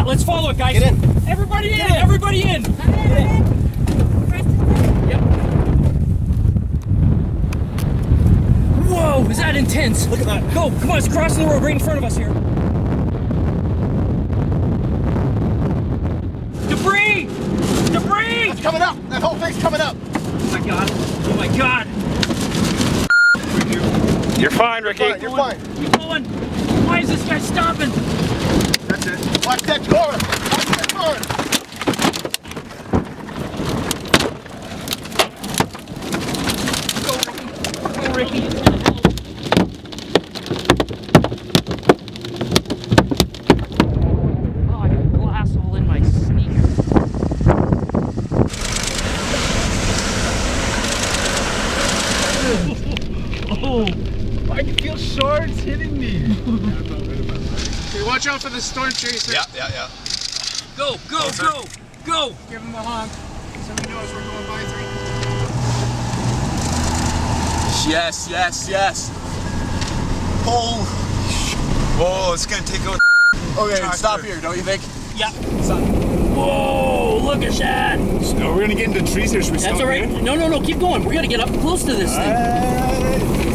let's follow it, guys. Get in. Everybody in. Everybody in. Yep. Whoa, is that intense? Look at that. Go, come on, it's crossing the road right in front of us here. Debris! Debris! It's coming up. That whole thing's coming up. Oh my god. Oh my god. You're fine, Ricky. You're fine. Keep going. Why is this guy stopping? That's it. Watch that car. Watch that car. Go, Ricky. Oh, I got glass all in my sneaker. Oh, I can feel shards hitting me. Okay, watch out for the storm chaser. Yeah. go, go, go, go. Give him a honk. Somebody knows we're going by 3. Yes. Oh, it's gonna take out. Okay, Tractor. stop here, don't you think? Yeah. Stop. Whoa, look at that. No, we're gonna get into trees here. Should we That's stop all right. here? No, keep going. We gotta get up close to this thing.